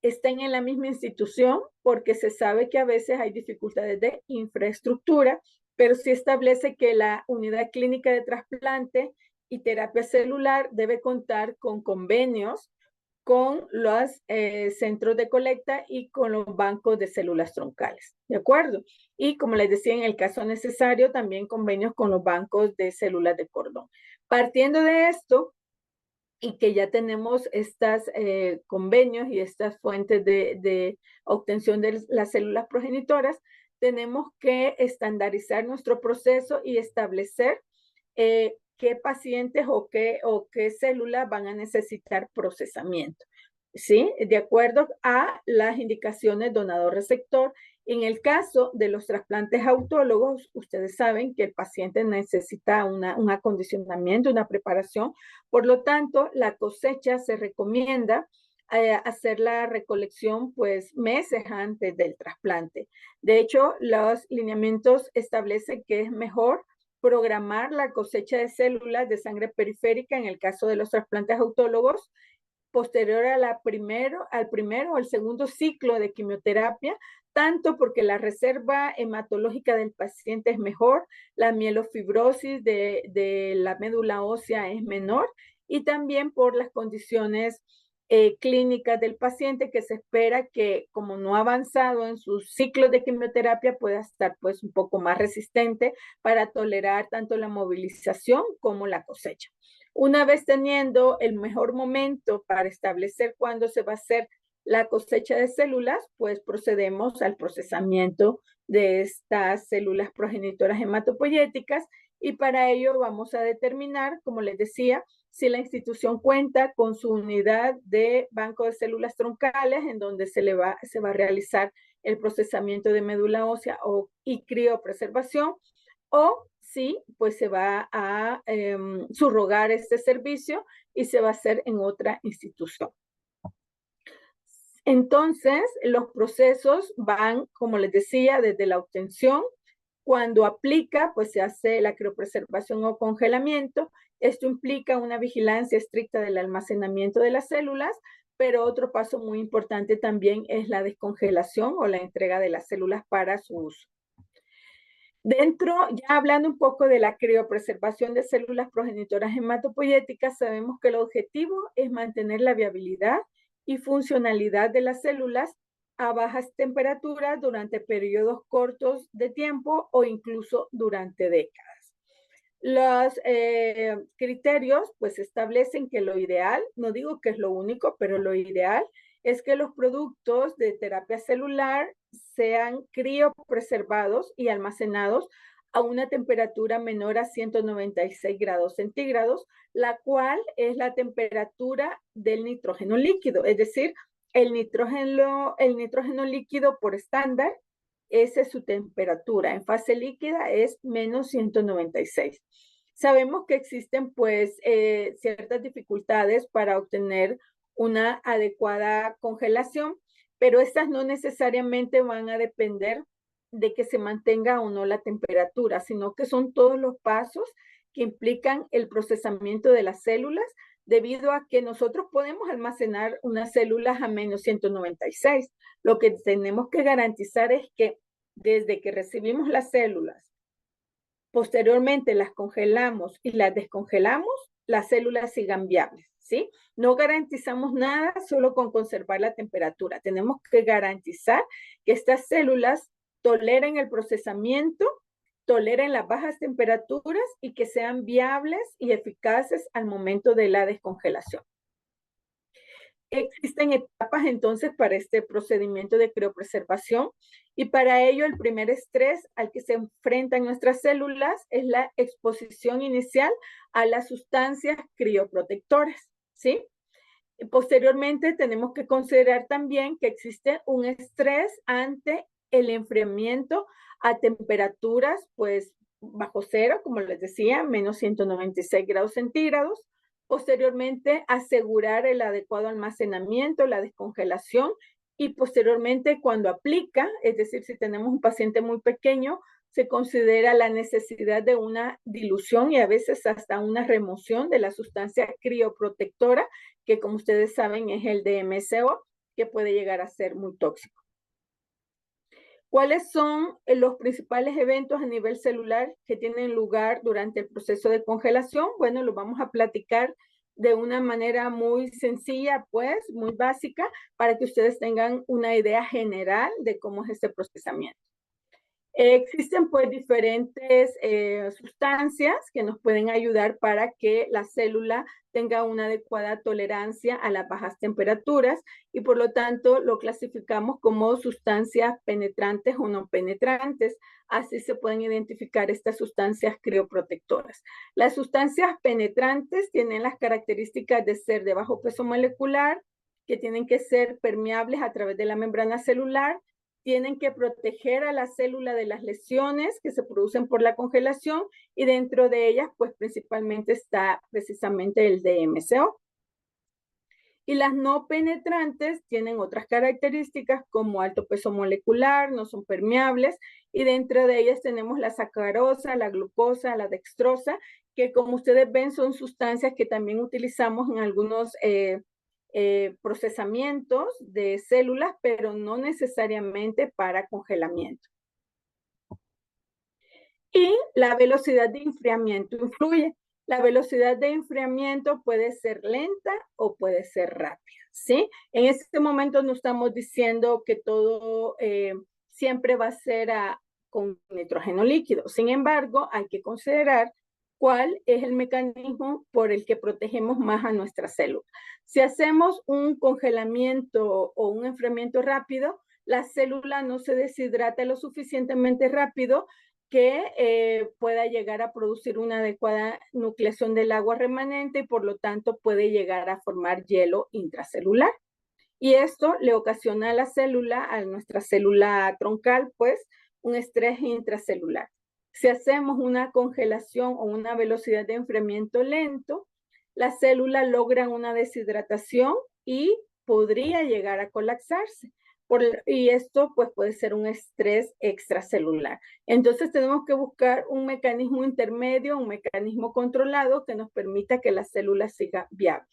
estén en la misma institución, porque se sabe que a veces hay dificultades de infraestructura, pero sí establece que la unidad clínica de trasplante y terapia celular debe contar con convenios con los centros de colecta y con los bancos de células troncales, ¿de acuerdo? Y como les decía, en el caso necesario, también convenios con los bancos de células de cordón. Partiendo de esto, y que ya tenemos estos convenios y estas fuentes de obtención de las células progenitoras, tenemos que estandarizar nuestro proceso y establecer qué pacientes o qué células van a necesitar procesamiento, ¿sí? De acuerdo a las indicaciones donador-receptor. En el caso de los trasplantes autólogos, ustedes saben que el paciente necesita un acondicionamiento, una preparación. Por lo tanto, la cosecha se recomienda hacer la recolección pues meses antes del trasplante. De hecho, los lineamientos establecen que es mejor programar la cosecha de células de sangre periférica en el caso de los trasplantes autólogos posterior al primero o el segundo ciclo de quimioterapia, tanto porque la reserva hematológica del paciente es mejor, la mielofibrosis de la médula ósea es menor y también por las condiciones clínicas del paciente que se espera que como no ha avanzado en sus ciclos de quimioterapia pueda estar pues un poco más resistente para tolerar tanto la movilización como la cosecha. Una vez teniendo el mejor momento para establecer cuándo se va a hacer la cosecha de células, pues procedemos al procesamiento de estas células progenitoras hematopoyéticas y para ello vamos a determinar, como les decía, si la institución cuenta con su unidad de banco de células troncales en donde se va a realizar el procesamiento de médula ósea y criopreservación, o sí, pues se va a subrogar este servicio y se va a hacer en otra institución. Entonces, los procesos van, como les decía, desde la obtención, Cuando aplica, pues se hace la criopreservación o congelamiento. Esto implica una vigilancia estricta del almacenamiento de las células, pero otro paso muy importante también es la descongelación o la entrega de las células para su uso. Dentro, ya hablando un poco de la criopreservación de células progenitoras hematopoyéticas, sabemos que el objetivo es mantener la viabilidad y funcionalidad de las células a bajas temperaturas durante periodos cortos de tiempo o incluso durante décadas. Los criterios pues establecen que lo ideal, no digo que es lo único, pero lo ideal es que los productos de terapia celular sean criopreservados y almacenados a una temperatura menor a 196 grados centígrados, la cual es la temperatura del nitrógeno líquido, es decir, el nitrógeno líquido por estándar, esa es su temperatura. En fase líquida es menos 196. Sabemos que existen pues ciertas dificultades para obtener una adecuada congelación, pero estas no necesariamente van a depender de que se mantenga o no la temperatura, sino que son todos los pasos que implican el procesamiento de las células, debido a que nosotros podemos almacenar unas células a menos 196. Lo que tenemos que garantizar es que desde que recibimos las células, posteriormente las congelamos y las descongelamos, las células sigan viables, ¿sí? No garantizamos nada solo con conservar la temperatura. Tenemos que garantizar que estas células toleren el procesamiento, toleren las bajas temperaturas y que sean viables y eficaces al momento de la descongelación. Existen etapas entonces para este procedimiento de criopreservación y para ello el primer estrés al que se enfrentan nuestras células es la exposición inicial a las sustancias crioprotectoras, ¿sí? Y posteriormente tenemos que considerar también que existe un estrés ante el enfriamiento a temperaturas pues bajo cero, como les decía, menos 196 grados centígrados. Posteriormente, asegurar el adecuado almacenamiento, la descongelación y posteriormente cuando aplica, es decir, si tenemos un paciente muy pequeño, se considera la necesidad de una dilución y a veces hasta una remoción de la sustancia crioprotectora, que como ustedes saben es el DMSO, que puede llegar a ser muy tóxico. ¿Cuáles son los principales eventos a nivel celular que tienen lugar durante el proceso de congelación? Bueno, lo vamos a platicar de una manera muy sencilla, pues, muy básica, para que ustedes tengan una idea general de cómo es este procesamiento. Existen pues diferentes sustancias que nos pueden ayudar para que la célula tenga una adecuada tolerancia a las bajas temperaturas y por lo tanto lo clasificamos como sustancias penetrantes o no penetrantes. Así se pueden identificar estas sustancias crioprotectoras. Las sustancias penetrantes tienen las características de ser de bajo peso molecular, que tienen que ser permeables a través de la membrana celular, tienen que proteger a la célula de las lesiones que se producen por la congelación y dentro de ellas, pues principalmente está precisamente el DMSO. Y las no penetrantes tienen otras características como alto peso molecular, no son permeables y dentro de ellas tenemos la sacarosa, la glucosa, la dextrosa, que como ustedes ven son sustancias que también utilizamos en algunos procesamientos de células, pero no necesariamente para congelamiento. Y la velocidad de enfriamiento influye. La velocidad de enfriamiento puede ser lenta o puede ser rápida, ¿sí? En este momento no estamos diciendo que todo siempre va a ser con nitrógeno líquido. Sin embargo, hay que considerar cuál es el mecanismo por el que protegemos más a nuestra célula. Si hacemos un congelamiento o un enfriamiento rápido, la célula no se deshidrata lo suficientemente rápido que pueda llegar a producir una adecuada nucleación del agua remanente y por lo tanto puede llegar a formar hielo intracelular. Y esto le ocasiona a la célula, a nuestra célula troncal, pues un estrés intracelular. Si hacemos una congelación o una velocidad de enfriamiento lento, las células logran una deshidratación y podría llegar a colapsarse. y esto pues puede ser un estrés extracelular. Entonces tenemos que buscar un mecanismo intermedio, un mecanismo controlado que nos permita que la célula siga viable.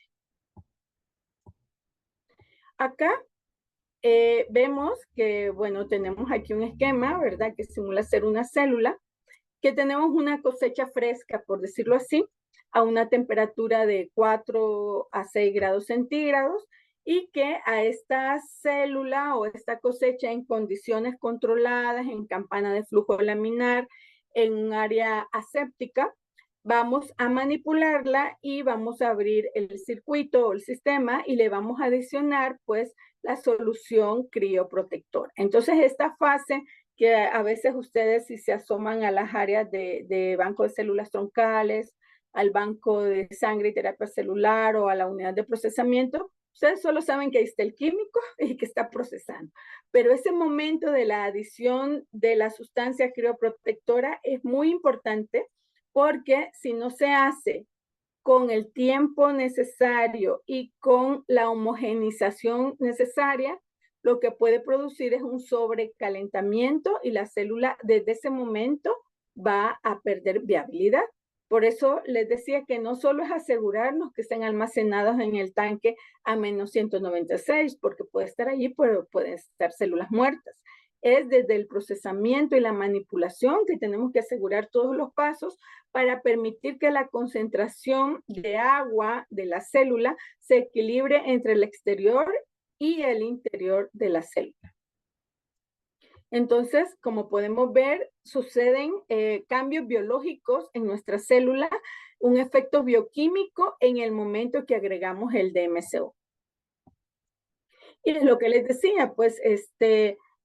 Acá vemos que, bueno, tenemos aquí un esquema, ¿verdad? Que simula ser una célula, que tenemos una cosecha fresca, por decirlo así, a una temperatura de 4 a 6 grados centígrados, y que a esta célula o esta cosecha en condiciones controladas, en campana de flujo laminar, en un área aséptica, vamos a manipularla y vamos a abrir el circuito o el sistema y le vamos a adicionar pues la solución crioprotectora. Entonces esta fase que a veces ustedes si se asoman a las áreas de banco de células troncales, al banco de sangre y terapia celular o a la unidad de procesamiento, ustedes solo saben que ahí está el químico y que está procesando. Pero ese momento de la adición de la sustancia crioprotectora es muy importante porque si no se hace con el tiempo necesario y con la homogenización necesaria, lo que puede producir es un sobrecalentamiento y la célula desde ese momento va a perder viabilidad. Por eso les decía que no solo es asegurarnos que estén almacenados en el tanque a menos 196, porque puede estar allí, pero pueden estar células muertas. Es desde el procesamiento y la manipulación que tenemos que asegurar todos los pasos para permitir que la concentración de agua de la célula se equilibre entre el exterior y el interior de la célula. Entonces, como podemos ver, suceden cambios biológicos en nuestra célula, un efecto bioquímico en el momento que agregamos el DMSO. Y es lo que les decía, pues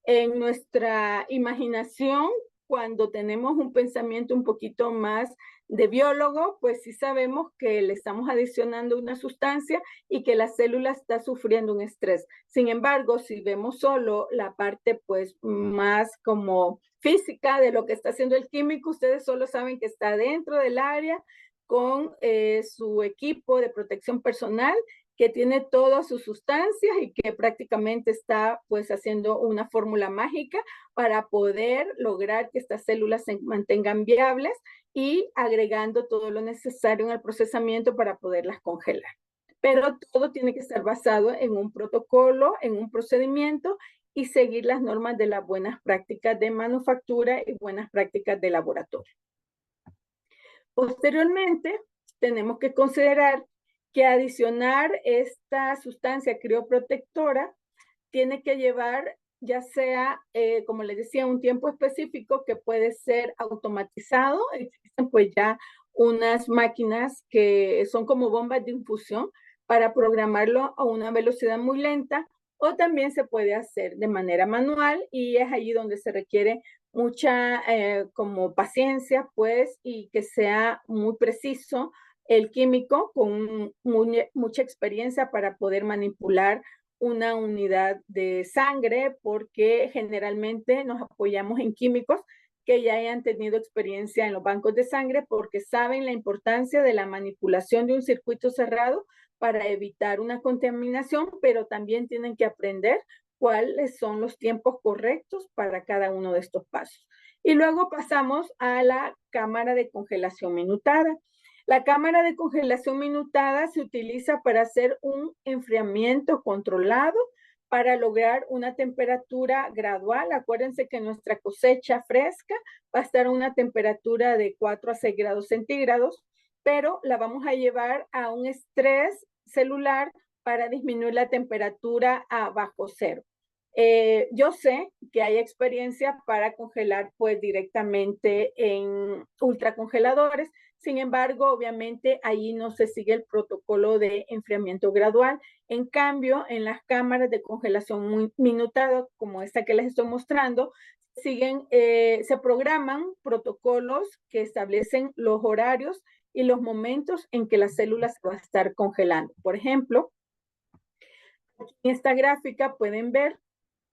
en nuestra imaginación, cuando tenemos un pensamiento un poquito más de biólogo, pues sí sabemos que le estamos adicionando una sustancia y que la célula está sufriendo un estrés. Sin embargo, si vemos solo la parte pues más como física de lo que está haciendo el químico, ustedes solo saben que está dentro del área con su equipo de protección personal, que tiene todas sus sustancias y que prácticamente está pues haciendo una fórmula mágica para poder lograr que estas células se mantengan viables y agregando todo lo necesario en el procesamiento para poderlas congelar. Pero todo tiene que estar basado en un protocolo, en un procedimiento y seguir las normas de las buenas prácticas de manufactura y buenas prácticas de laboratorio. Posteriormente, tenemos que considerar que adicionar esta sustancia crioprotectora tiene que llevar ya sea, como les decía, un tiempo específico que puede ser automatizado. Existen pues ya unas máquinas que son como bombas de infusión para programarlo a una velocidad muy lenta, o también se puede hacer de manera manual y es allí donde se requiere mucha como paciencia pues y que sea muy preciso el químico con mucha experiencia para poder manipular una unidad de sangre, porque generalmente nos apoyamos en químicos que ya hayan tenido experiencia en los bancos de sangre porque saben la importancia de la manipulación de un circuito cerrado para evitar una contaminación, pero también tienen que aprender cuáles son los tiempos correctos para cada uno de estos pasos. Y luego pasamos a la cámara de congelación minutada. La cámara de congelación minutada se utiliza para hacer un enfriamiento controlado para lograr una temperatura gradual. Acuérdense que nuestra cosecha fresca va a estar a una temperatura de 4 a 6 grados centígrados, pero la vamos a llevar a un estrés celular para disminuir la temperatura a bajo cero. Yo sé que hay experiencia para congelar pues directamente en ultracongeladores. Sin embargo, obviamente ahí no se sigue el protocolo de enfriamiento gradual. En cambio, en las cámaras de congelación minutada, como esta que les estoy mostrando, se programan protocolos que establecen los horarios y los momentos en que las células van a estar congelando. Por ejemplo, en esta gráfica pueden ver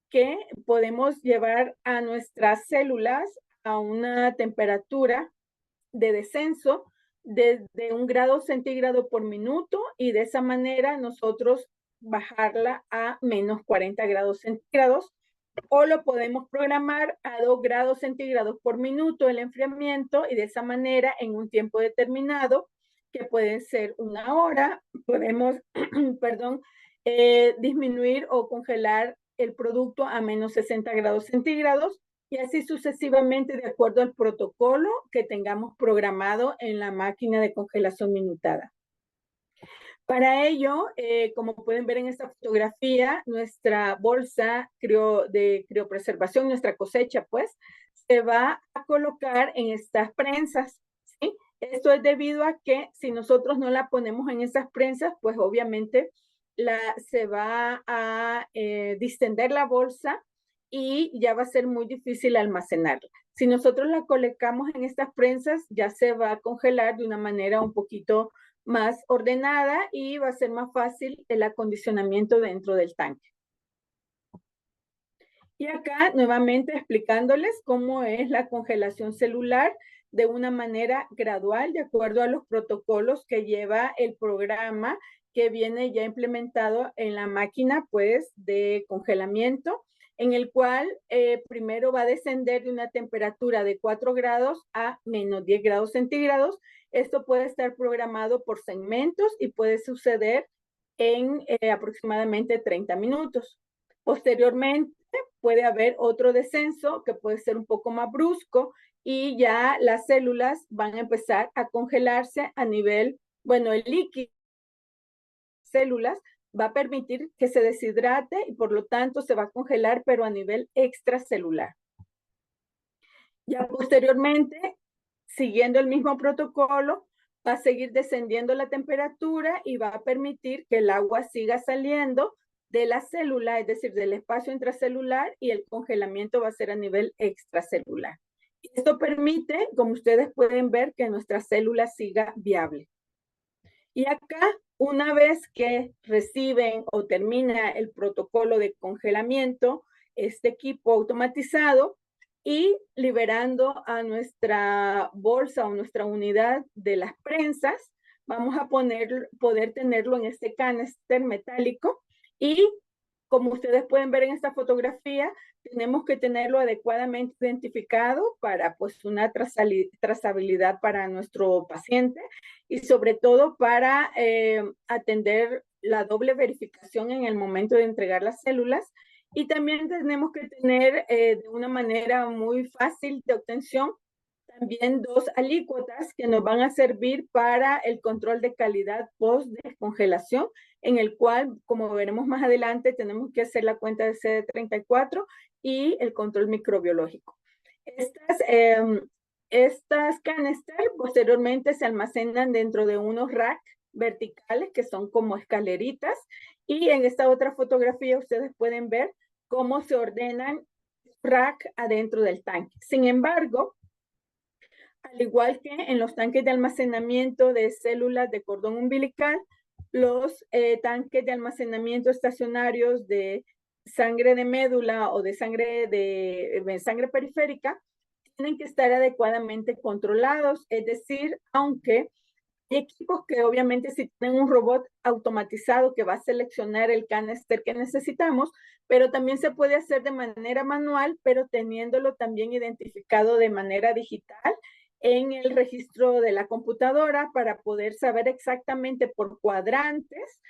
que podemos llevar a nuestras células a una temperatura de descenso desde 1 grado centígrado por minuto y de esa manera nosotros bajarla a menos 40 grados centígrados, o lo podemos programar a 2 grados centígrados por minuto el enfriamiento, y de esa manera en un tiempo determinado, que puede ser 1 hora, podemos, perdón, disminuir o congelar el producto a menos 60 grados centígrados, y así sucesivamente de acuerdo al protocolo que tengamos programado en la máquina de congelación minutada. Para ello, como pueden ver en esta fotografía, nuestra bolsa de criopreservación, nuestra cosecha, pues, se va a colocar en estas prensas, ¿sí? Esto es debido a que si nosotros no la ponemos en esas prensas, pues obviamente se va a distender la bolsa y ya va a ser muy difícil almacenarla. Si nosotros la colocamos en estas prensas, ya se va a congelar de una manera un poquito más ordenada y va a ser más fácil el acondicionamiento dentro del tanque. Y acá nuevamente explicándoles cómo es la congelación celular de una manera gradual de acuerdo a los protocolos que lleva el programa que viene ya implementado en la máquina, pues, de congelamiento, en el cual primero va a descender de una temperatura de 4 grados a menos 10 grados centígrados. Esto puede estar programado por segmentos y puede suceder en aproximadamente 30 minutos. Posteriormente, puede haber otro descenso que puede ser un poco más brusco y ya las células van a empezar a congelarse a nivel, bueno, el líquido células va a permitir que se deshidrate y por lo tanto se va a congelar, pero a nivel extracelular. Ya posteriormente, siguiendo el mismo protocolo, va a seguir descendiendo la temperatura y va a permitir que el agua siga saliendo de la célula, es decir, del espacio intracelular, y el congelamiento va a ser a nivel extracelular. Esto permite, como ustedes pueden ver, que nuestra célula siga viable. Y acá, una vez que reciben o termina el protocolo de congelamiento, este equipo automatizado, y liberando a nuestra bolsa o nuestra unidad de las prensas, vamos a poder tenerlo en este canister metálico, y como ustedes pueden ver en esta fotografía, tenemos que tenerlo adecuadamente identificado para, pues, una trazabilidad para nuestro paciente y sobre todo para atender la doble verificación en el momento de entregar las células. Y también tenemos que tener de una manera muy fácil de obtención también 2 alícuotas que nos van a servir para el control de calidad post descongelación, en el cual, como veremos más adelante, tenemos que hacer la cuenta de CD34 y el control microbiológico. Estas canister posteriormente se almacenan dentro de unos racks verticales que son como escaleritas, y en esta otra fotografía ustedes pueden ver cómo se ordenan rack adentro del tanque. Sin embargo, al igual que en los tanques de almacenamiento de células de cordón umbilical, los tanques de almacenamiento estacionarios de sangre de médula o de sangre periférica tienen que estar adecuadamente controlados, es decir, aunque hay equipos que obviamente sí tienen un robot automatizado que va a seleccionar el canister que necesitamos, pero también se puede hacer de manera manual, pero teniéndolo también identificado de manera digital en el registro de la computadora para poder saber exactamente por cuadrantes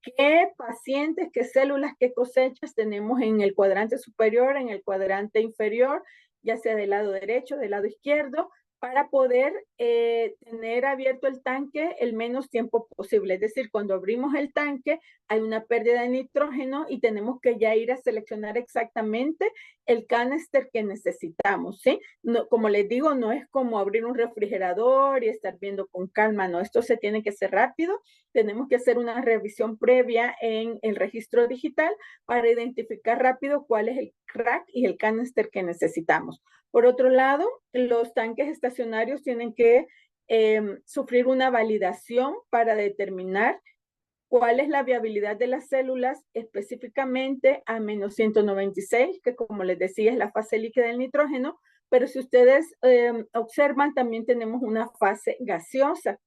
qué pacientes, qué células, qué cosechas tenemos en el cuadrante superior, en el cuadrante inferior, ya sea del lado derecho, del lado izquierdo, para poder tener abierto el tanque el menos tiempo posible. Es decir, cuando abrimos el tanque hay una pérdida de nitrógeno y tenemos que ya ir a seleccionar exactamente el canister que necesitamos, ¿sí? No, como les digo, no es como abrir un refrigerador y estar viendo con calma, no, esto se tiene que hacer rápido. Tenemos que hacer una revisión previa en el registro digital para identificar rápido cuál es el rack y el canister que necesitamos. Por otro lado, los tanques estacionarios tienen que sufrir una validación para determinar cuál es la viabilidad de las células específicamente a menos 196, que como les decía es la fase líquida del nitrógeno, pero si ustedes observan también tenemos una fase gaseosa.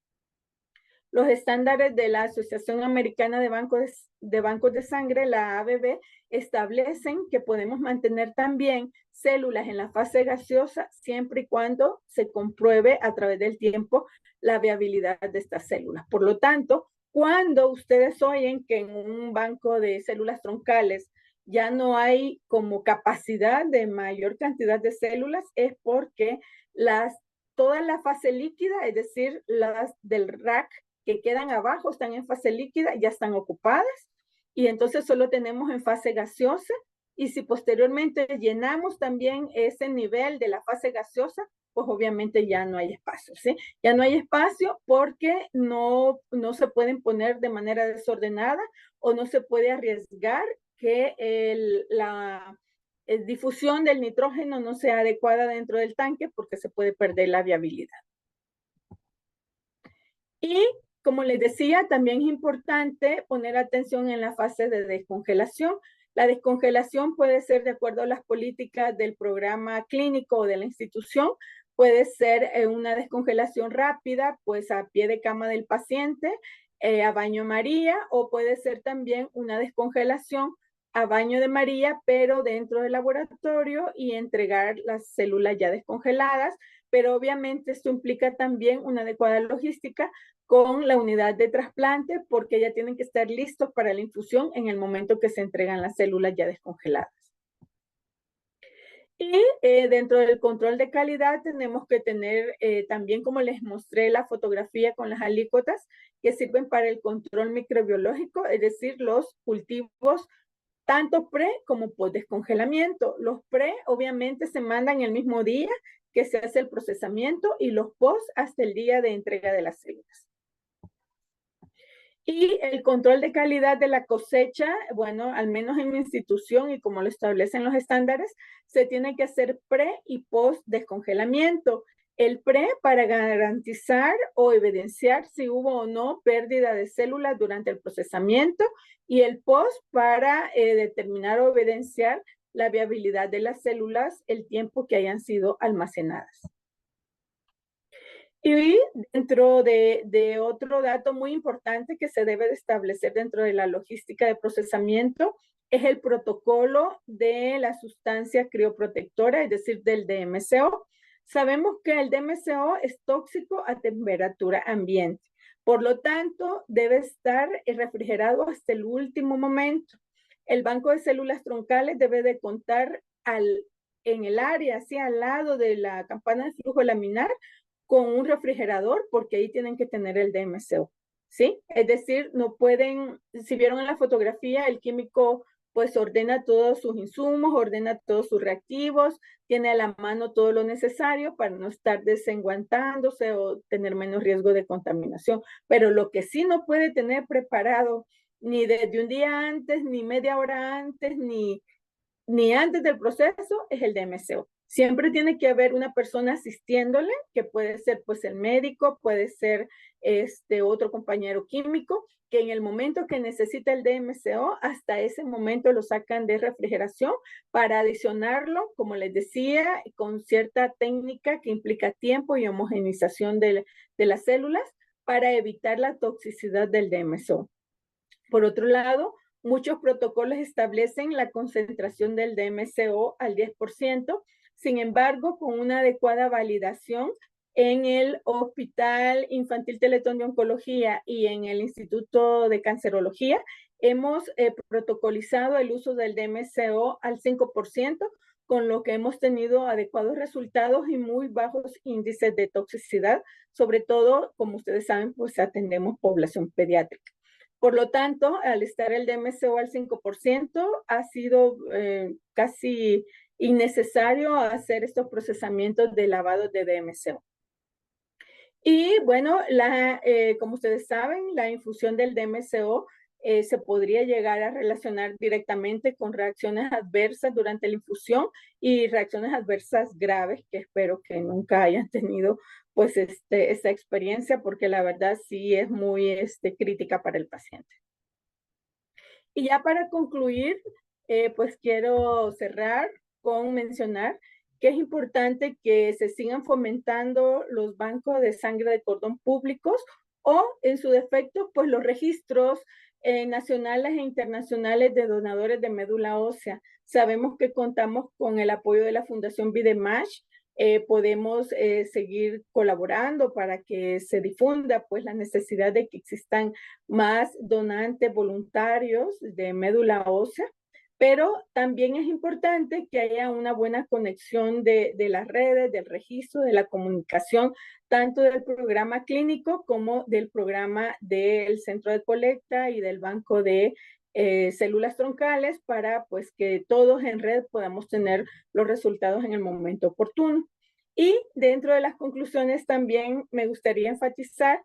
Los estándares de la Asociación Americana de Bancos de Sangre, la ABB, establecen que podemos mantener también células en la fase gaseosa siempre y cuando se compruebe a través del tiempo la viabilidad de estas células. Por lo tanto, cuando ustedes oyen que en un banco de células troncales ya no hay como capacidad de mayor cantidad de células, es porque toda la fase líquida, es decir, las del rack que quedan abajo están en fase líquida, ya están ocupadas, y entonces solo tenemos en fase gaseosa, y si posteriormente llenamos también ese nivel de la fase gaseosa, pues obviamente ya no hay espacio, ¿sí? Ya no hay espacio porque no se pueden poner de manera desordenada o no se puede arriesgar que la difusión del nitrógeno no sea adecuada dentro del tanque porque se puede perder la viabilidad. Y como les decía, también es importante poner atención en la fase de descongelación. La descongelación puede ser de acuerdo a las políticas del programa clínico o de la institución. Puede ser una descongelación rápida, pues a pie de cama del paciente, a baño María, o puede ser también una descongelación a baño de María, pero dentro del laboratorio y entregar las células ya descongeladas. Pero obviamente esto implica también una adecuada logística con la unidad de trasplante, porque ya tienen que estar listos para la infusión en el momento que se entregan las células ya descongeladas. Y dentro del control de calidad tenemos que tener también, como les mostré la fotografía con las alícuotas, que sirven para el control microbiológico, es decir, los cultivos tanto pre como post descongelamiento. Los pre obviamente se mandan el mismo día que se hace el procesamiento, y los post hasta el día de entrega de las células. Y el control de calidad de la cosecha, bueno, al menos en mi institución y como lo establecen los estándares, se tiene que hacer pre y post descongelamiento. El pre para garantizar o evidenciar si hubo o no pérdida de células durante el procesamiento, y el post para determinar o evidenciar la viabilidad de las células el tiempo que hayan sido almacenadas. Y dentro de otro dato muy importante que se debe de establecer dentro de la logística de procesamiento es el protocolo de la sustancia crioprotectora, es decir, del DMCO. Sabemos que el DMCO es tóxico a temperatura ambiente. Por lo tanto, debe estar refrigerado hasta el último momento. El banco de células troncales debe de contar en el área, así al lado de la campana de flujo laminar, con un refrigerador, porque ahí tienen que tener el DMCO, ¿sí? Es decir, no pueden, si vieron en la fotografía, el químico pues ordena todos sus insumos, ordena todos sus reactivos, tiene a la mano todo lo necesario para no estar desenguantándose o tener menos riesgo de contaminación. Pero lo que sí no puede tener preparado ni desde un día antes, ni media hora antes, ni antes del proceso, es el DMCO. Siempre tiene que haber una persona asistiéndole, que puede ser pues el médico, puede ser otro compañero químico, que en el momento que necesita el DMCO, hasta ese momento lo sacan de refrigeración para adicionarlo, como les decía, con cierta técnica que implica tiempo y homogenización de las células para evitar la toxicidad del DMCO. Por otro lado, muchos protocolos establecen la concentración del DMCO al 10%, sin embargo, con una adecuada validación en el Hospital Infantil Teletón de Oncología y en el Instituto de Cancerología, hemos protocolizado el uso del DMCO al 5%, con lo que hemos tenido adecuados resultados y muy bajos índices de toxicidad, sobre todo, como ustedes saben, pues atendemos población pediátrica. Por lo tanto, al estar el DMCO al 5%, ha sido casi innecesario hacer estos procesamientos de lavado de DMCO. Y bueno, como ustedes saben, la infusión del DMCO se podría llegar a relacionar directamente con reacciones adversas durante la infusión y reacciones adversas graves, que espero que nunca hayan tenido pues esta experiencia, porque la verdad sí es muy crítica para el paciente. Y ya para concluir, pues quiero cerrar con mencionar que es importante que se sigan fomentando los bancos de sangre de cordón públicos o en su defecto, pues los registros nacionales e internacionales de donadores de médula ósea. Sabemos que contamos con el apoyo de la Fundación Videmash. Podemos seguir colaborando para que se difunda pues la necesidad de que existan más donantes voluntarios de médula ósea, pero también es importante que haya una buena conexión de las redes, del registro, de la comunicación, tanto del programa clínico como del programa del centro de colecta y del banco de células troncales, para pues que todos en red podamos tener los resultados en el momento oportuno. Y dentro de las conclusiones también me gustaría enfatizar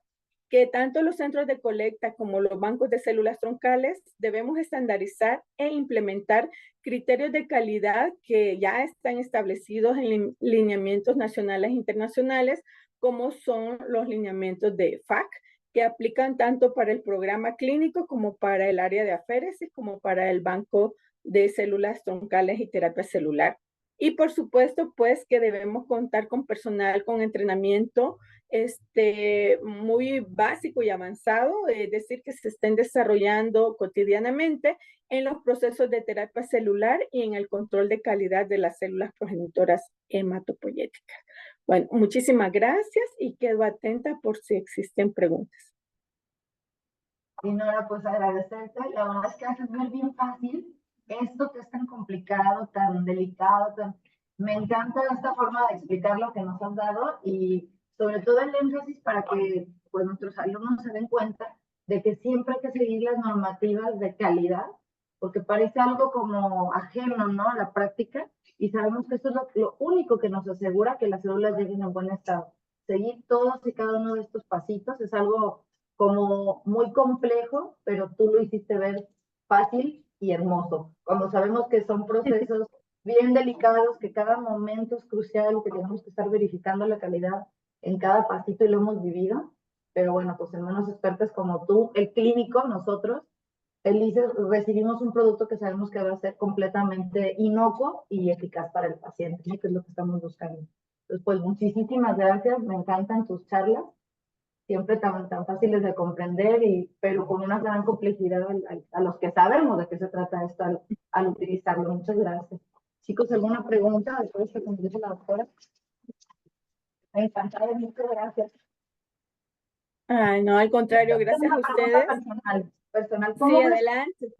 que tanto los centros de colecta como los bancos de células troncales debemos estandarizar e implementar criterios de calidad que ya están establecidos en lineamientos nacionales e internacionales, como son los lineamientos de FAC, que aplican tanto para el programa clínico como para el área de aféresis, como para el banco de células troncales y terapia celular. Y por supuesto, pues que debemos contar con personal con entrenamiento muy básico y avanzado, es decir, que se estén desarrollando cotidianamente en los procesos de terapia celular y en el control de calidad de las células progenitoras hematopoyéticas. Bueno, muchísimas gracias y quedo atenta por si existen preguntas. Y Nora, pues agradecerte. La verdad es que haces ver bien fácil esto que es tan complicado, tan delicado. Me encanta esta forma de explicar lo que nos has dado y sobre todo el énfasis para que pues, nuestros alumnos se den cuenta de que siempre hay que seguir las normativas de calidad, porque parece algo como ajeno, ¿no?, a la práctica, y sabemos que esto es lo único que nos asegura que las células lleguen en buen estado. Seguir todos y cada uno de estos pasitos es algo como muy complejo, pero tú lo hiciste ver fácil y hermoso. Cuando sabemos que son procesos bien delicados, que cada momento es crucial, que tenemos que estar verificando la calidad en cada pasito y lo hemos vivido. Pero bueno, pues en manos expertas como tú, el clínico, nosotros, felices, recibimos un producto que sabemos que va a ser completamente inocuo y eficaz para el paciente, ¿no?, que es lo que estamos buscando. Entonces, pues muchísimas gracias, me encantan tus charlas, siempre tan fáciles de comprender, pero con una gran complejidad a los que sabemos de qué se trata esto al utilizarlo. Muchas gracias. Chicos, ¿alguna pregunta después de que nos dice la doctora? Encantada, muchas gracias. Ay, no, al contrario, gracias a ustedes. Personal, sí, adelante.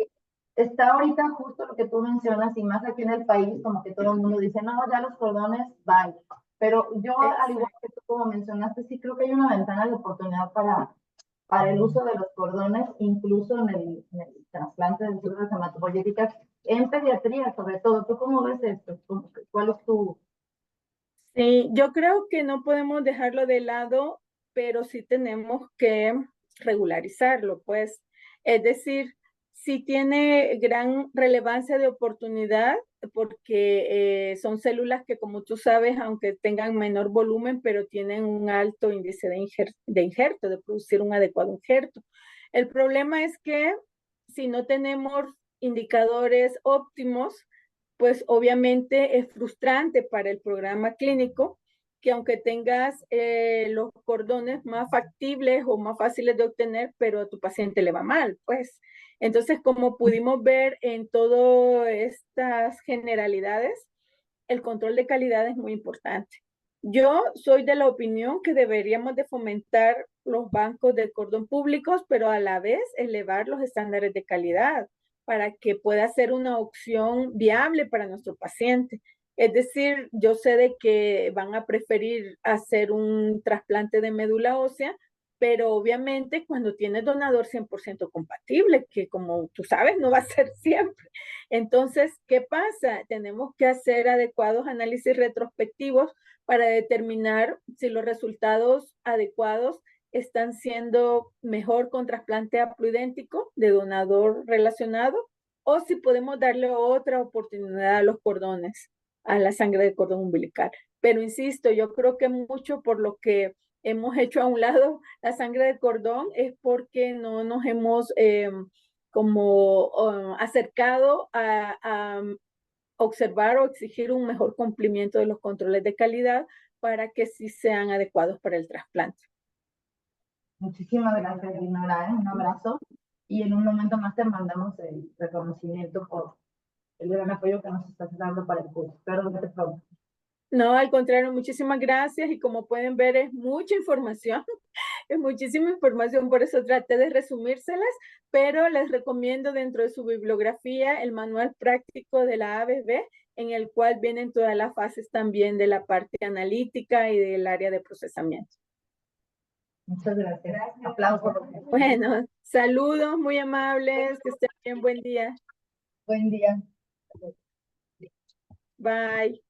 Está ahorita justo lo que tú mencionas, y más aquí en el país, como que todo el mundo dice, no, ya los cordones, bye. Pero yo, al igual que tú, como mencionaste, sí creo que hay una ventana de oportunidad para el uso de los cordones, incluso en el trasplante de células hematopoyéticas, en pediatría sobre todo. ¿Tú cómo ves esto? ¿Cuál es tu...? Sí, yo creo que no podemos dejarlo de lado, pero sí tenemos que regularizarlo, pues. Es decir, sí tiene gran relevancia de oportunidad, porque son células que, como tú sabes, aunque tengan menor volumen, pero tienen un alto índice de injerto, de producir un adecuado injerto. El problema es que si no tenemos indicadores óptimos, pues obviamente es frustrante para el programa clínico que, aunque tengas los cordones más factibles o más fáciles de obtener, pero a tu paciente le va mal, pues. Entonces, como pudimos ver en todas estas generalidades, el control de calidad es muy importante. Yo soy de la opinión que deberíamos de fomentar los bancos de cordón públicos, pero a la vez elevar los estándares de calidad para que pueda ser una opción viable para nuestro paciente. Es decir, yo sé de que van a preferir hacer un trasplante de médula ósea, pero obviamente cuando tienes donador 100% compatible, que como tú sabes no va a ser siempre. Entonces, ¿qué pasa? Tenemos que hacer adecuados análisis retrospectivos para determinar si los resultados adecuados están siendo mejor con trasplante haploidéntico de donador relacionado, o si podemos darle otra oportunidad a los cordones, a la sangre de cordón umbilical. Pero insisto, yo creo que mucho por lo que hemos hecho a un lado la sangre de cordón es porque no nos hemos acercado a observar o exigir un mejor cumplimiento de los controles de calidad para que sí sean adecuados para el trasplante. Muchísimas gracias, Dinora, un abrazo. Y en un momento más te mandamos el reconocimiento por el gran apoyo que nos estás dando para el curso. Espero verte pronto. No, al contrario, muchísimas gracias y como pueden ver es mucha información, es muchísima información, por eso traté de resumírselas, pero les recomiendo dentro de su bibliografía el manual práctico de la ABB, en el cual vienen todas las fases también de la parte analítica y del área de procesamiento. Muchas gracias. Aplausos. Bueno, saludos muy amables, que estén bien, buen día. Buen día. Bye.